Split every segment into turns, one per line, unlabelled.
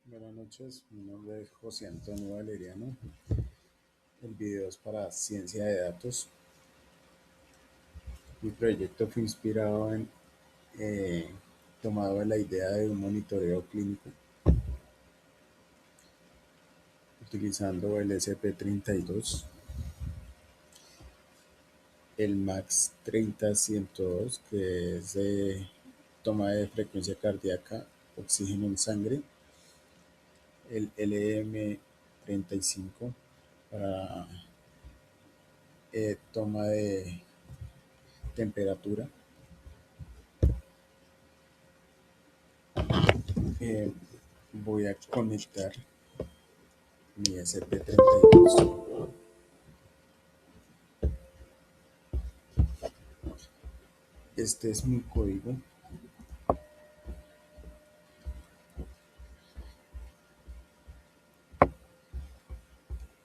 Buenas noches, mi nombre es José Antonio Valeriano. El video es para ciencia de datos. Mi proyecto fue inspirado eh, tomado de la idea de un monitoreo clínico utilizando el SP32, el MAX 30102, que es de toma de frecuencia cardíaca, oxígeno en sangre, el LM35 para toma de temperatura. Eh, Voy a conectar mi SP32. Este es mi código.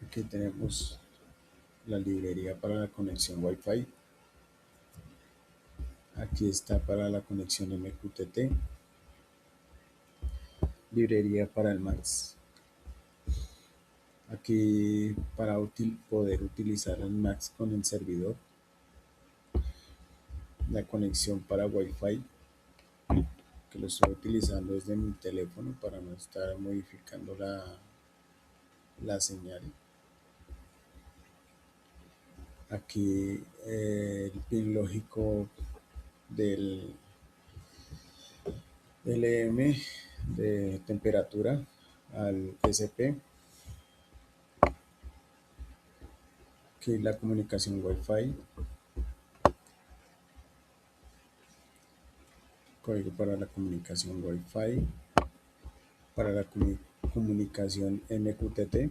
Aquí tenemos la librería para la conexión Wi-Fi. Aquí está para la conexión MQTT. Librería para el Max. Aquí para poder utilizar el Max con el servidor. La conexión para Wi-Fi, que lo estoy utilizando desde mi teléfono para no estar modificando la señal. Aquí el pin lógico del LM de temperatura al SP. Aquí la comunicación Wi-Fi, código para la comunicación Wi-Fi, para la comunicación MQTT,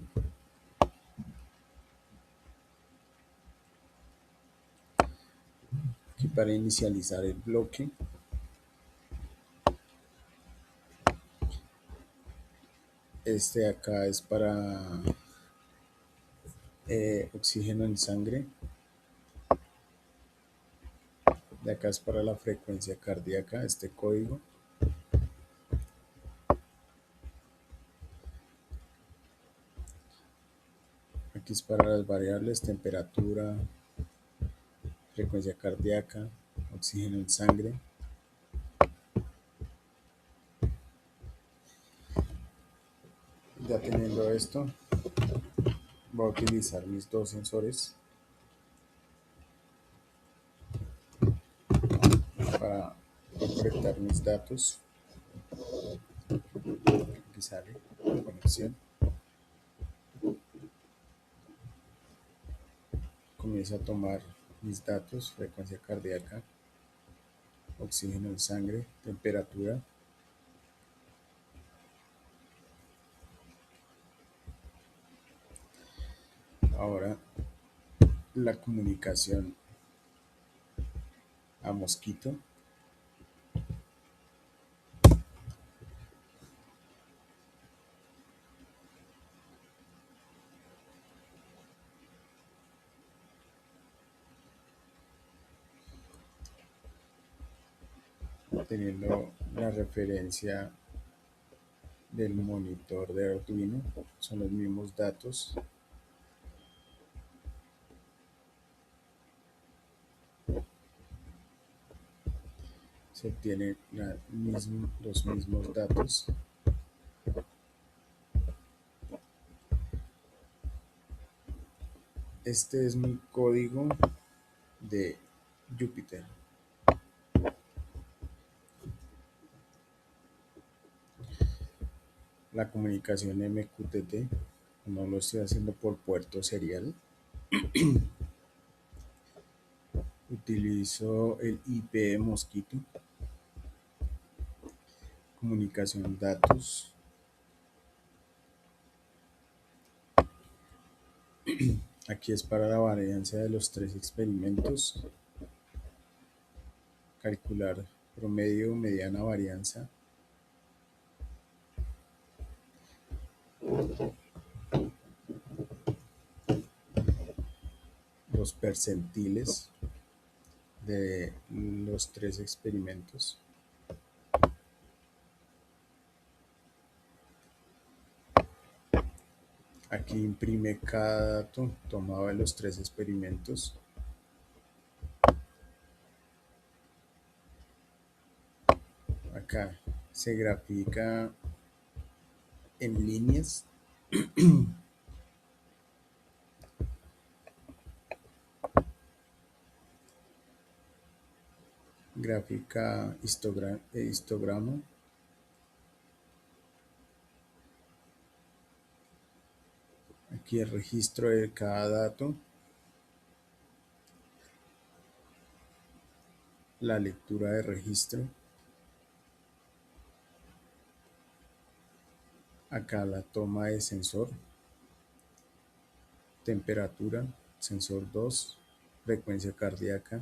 aquí para inicializar el bloque, este acá es para oxígeno en sangre, de acá es para la frecuencia cardíaca, este código. Aquí es para las variables temperatura, frecuencia cardíaca, oxígeno en sangre. Ya teniendo esto, voy a utilizar mis dos sensores para recolectar mis datos. Aquí sale la conexión. Comienzo a tomar mis datos: frecuencia cardíaca, oxígeno en sangre, temperatura. Ahora la comunicación a mosquito. Teniendo la referencia del monitor de Arduino, son los mismos datos. Se obtienen los mismos datos. Este es mi código de Jupyter. La comunicación MQTT, no lo estoy haciendo por puerto serial. Utilizo el IP mosquito. Comunicación datos. Aquí es para la varianza de los tres experimentos. Calcular promedio, mediana varianza. Los percentiles de los tres experimentos. Aquí imprime cada dato tomado de los tres experimentos. Acá se grafica en líneas. Gráfica histograma. Aquí el registro de cada dato. La lectura de registro. Acá la toma de sensor. Temperatura, sensor 2, frecuencia cardíaca,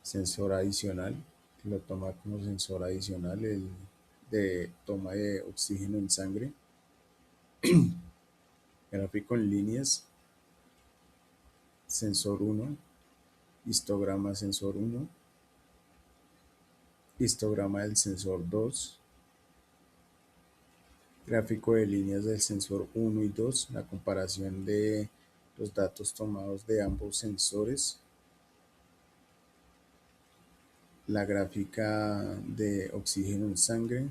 sensor adicional, lo toma como sensor adicional, el de toma de oxígeno en sangre, gráfico en líneas, sensor 1, histograma sensor 1, histograma del sensor 2, gráfico de líneas del sensor 1 y 2, la comparación de los datos tomados de ambos sensores, la gráfica de oxígeno en sangre,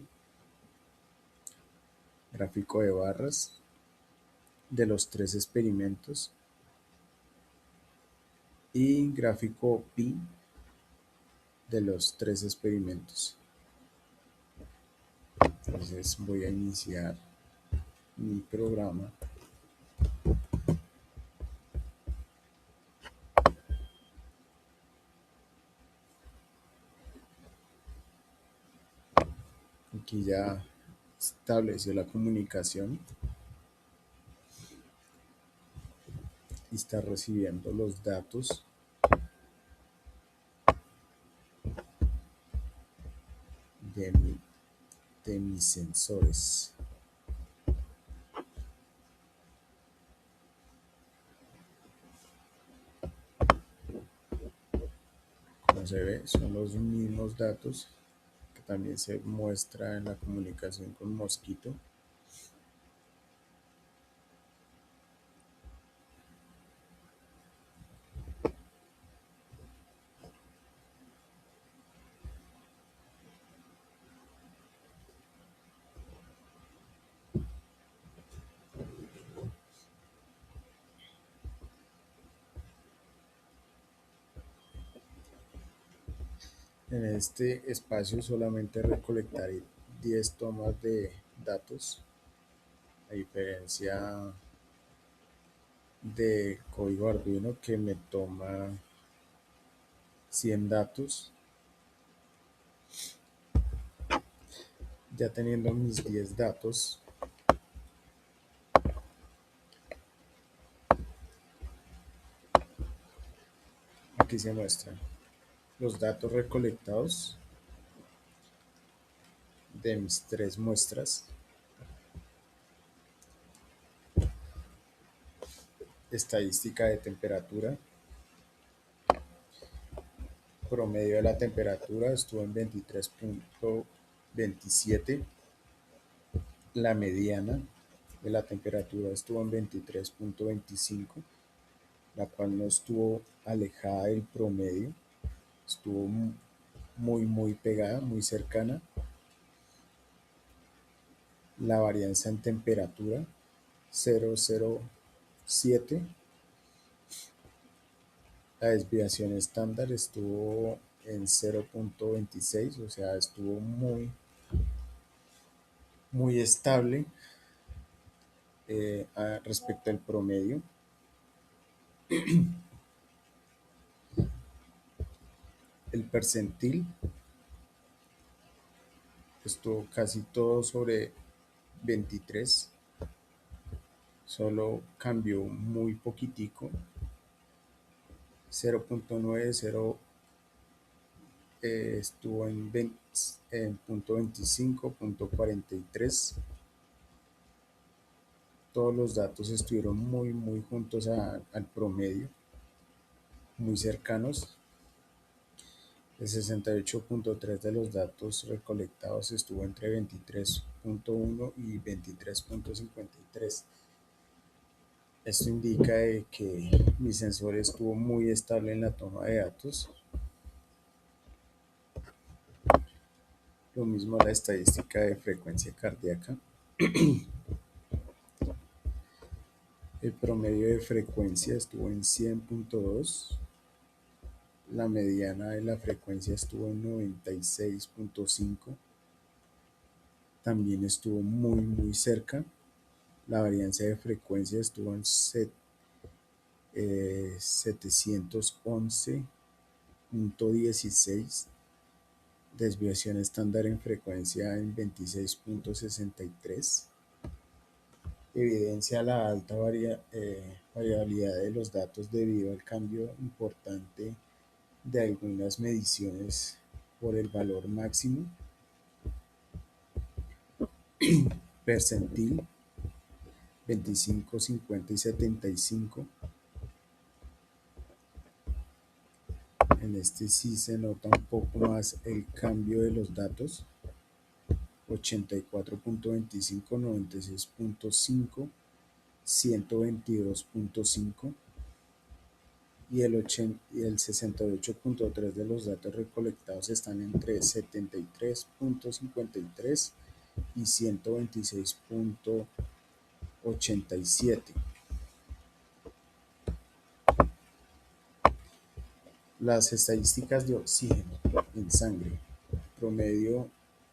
gráfico de barras de los tres experimentos y gráfico pi de los tres experimentos. Entonces voy a iniciar mi programa. Aquí ya estableció la comunicación y está recibiendo los datos de, de mis sensores. Como se ve, son los mismos datos que también se muestra en la comunicación con Mosquito. En este espacio solamente recolectaré 10 tomas de datos, a diferencia de código Arduino que me toma 100 datos. Ya teniendo mis 10 datos, aquí se muestran los datos recolectados de mis tres muestras, estadística de temperatura, promedio de la temperatura estuvo en 23.27, la mediana de la temperatura estuvo en 23.25, la cual no estuvo alejada del promedio, estuvo muy pegada, muy cercana. La varianza en temperatura 0,07. La desviación estándar estuvo en 0.26, o sea, estuvo muy estable respecto al promedio. El percentil estuvo casi todo sobre 23, solo cambió muy poquitico, 0.90, estuvo en 0.25, 0.43. Todos los datos estuvieron muy juntos al promedio, muy cercanos. El 68.3 de los datos recolectados estuvo entre 23.1 y 23.53. Esto indica de que mi sensor estuvo muy estable en la toma de datos. Lo mismo la estadística de frecuencia cardíaca. El promedio de frecuencia estuvo en 100.2. La mediana de la frecuencia estuvo en 96.5. También estuvo muy cerca. La varianza de frecuencia estuvo en 711.16. Desviación estándar en frecuencia en 26.63. Evidencia la alta variabilidad de los datos debido al cambio importante de algunas mediciones por el valor máximo, percentil, 25, 50 y 75. En este sí se nota un poco más el cambio de los datos. 84.25, 96.5, 122.5 y el 68.3 de los datos recolectados están entre 73.53 y 126.87. Las estadísticas de oxígeno en sangre. Promedio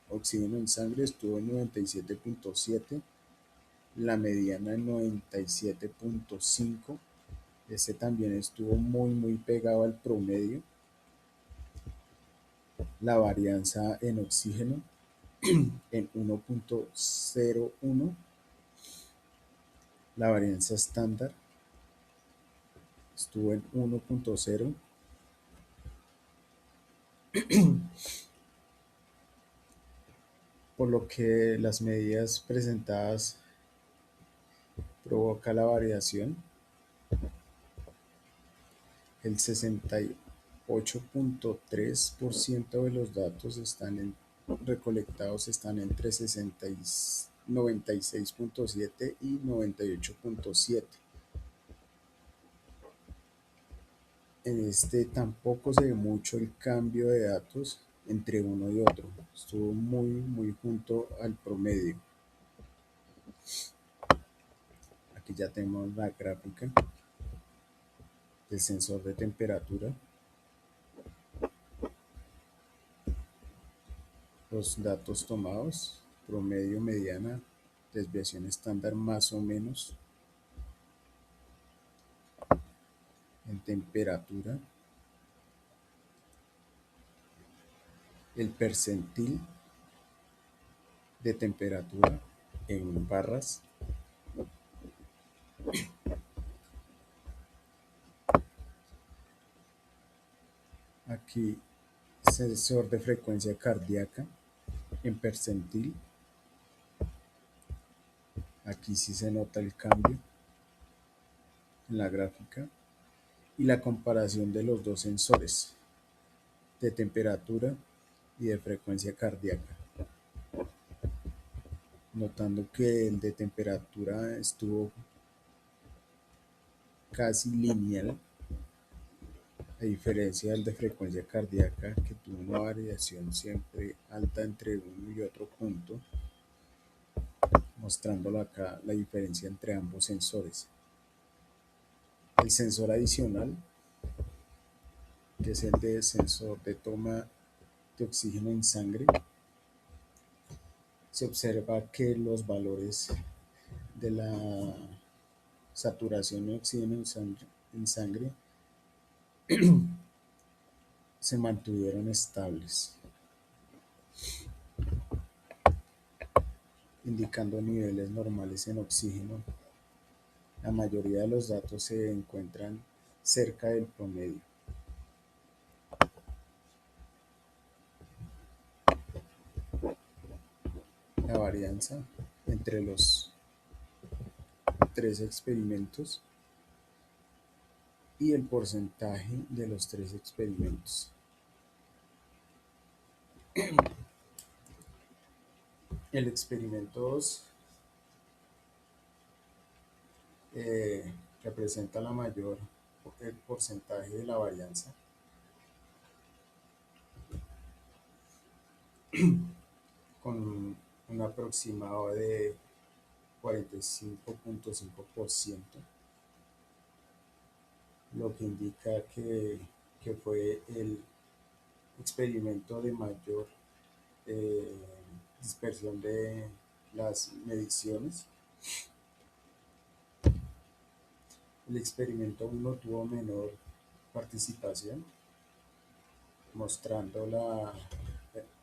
oxígeno en sangre estuvo en 97.7, la mediana en 97.5. Este también estuvo muy pegado al promedio. La varianza en oxígeno en 1.01. La varianza estándar estuvo en 1.0. Por lo que las medidas presentadas provoca la variación. El 68.3% de los datos recolectados están entre 96.7 y 98.7. En este tampoco se ve mucho el cambio de datos entre uno y otro. Estuvo muy junto al promedio. Aquí ya tenemos la gráfica del sensor de temperatura. Los datos tomados, promedio, mediana, desviación estándar más o menos. En temperatura, el percentil de temperatura en barras. Aquí sensor de frecuencia cardíaca en percentil. Aquí sí se nota el cambio en la gráfica y la comparación de los dos sensores de temperatura y de frecuencia cardíaca, notando que el de temperatura estuvo casi lineal, a diferencia del de frecuencia cardíaca, que tuvo una variación siempre alta entre uno y otro punto, mostrándolo acá la diferencia entre ambos sensores. El sensor adicional, que es el de sensor de toma de oxígeno en sangre, se observa que los valores de la saturación de oxígeno en sangre se mantuvieron estables, indicando niveles normales en oxígeno. La mayoría de los datos se encuentran cerca del promedio. La varianza entre los tres experimentos y el porcentaje de los tres experimentos. El experimento 2 representa el porcentaje de la varianza con un aproximado de 45,5%, lo que indica que fue el experimento de mayor eh, dispersión de las mediciones. El experimento 1 tuvo menor participación, mostrando,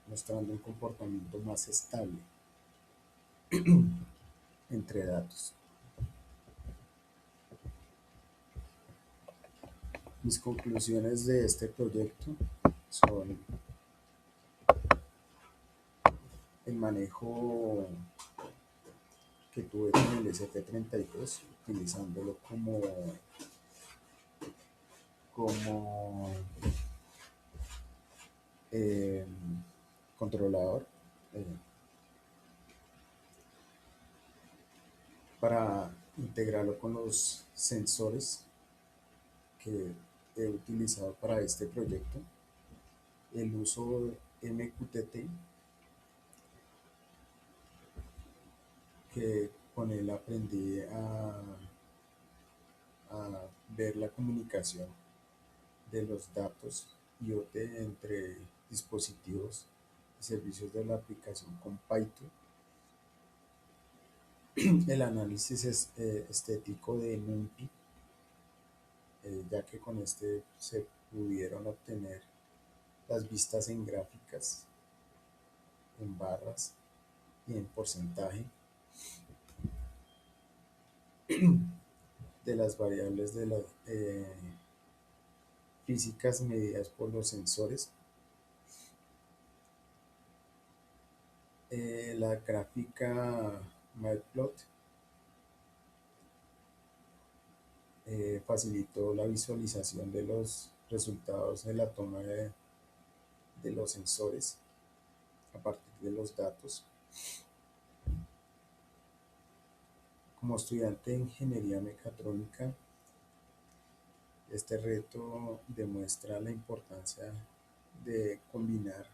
mostrando un comportamiento más estable entre datos. Mis conclusiones de este proyecto son el manejo que tuve con el SP32, utilizándolo como eh, controlador para integrarlo con los sensores que he utilizado para este proyecto. El uso MQTT, que con él aprendí a ver la comunicación de los datos IoT entre dispositivos y servicios de la aplicación con Python. El análisis estético de NumPy, ya que con este se pudieron obtener las vistas en gráficas, en barras y en porcentaje de las variables de las físicas medidas por los sensores. La gráfica Matplot facilitó la visualización de los resultados de la toma de los sensores a partir de los datos. Como estudiante de ingeniería mecatrónica, este reto demuestra la importancia de combinar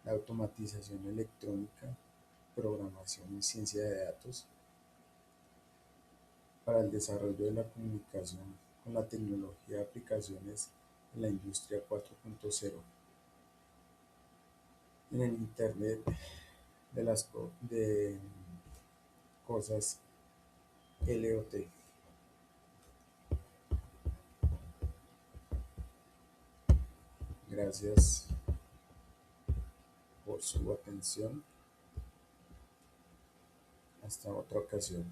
la automatización electrónica, programación y ciencia de datos para el desarrollo de la comunicación con la tecnología de aplicaciones en la industria 4.0, en el Internet de cosas LOT. Gracias por su atención. Hasta otra ocasión.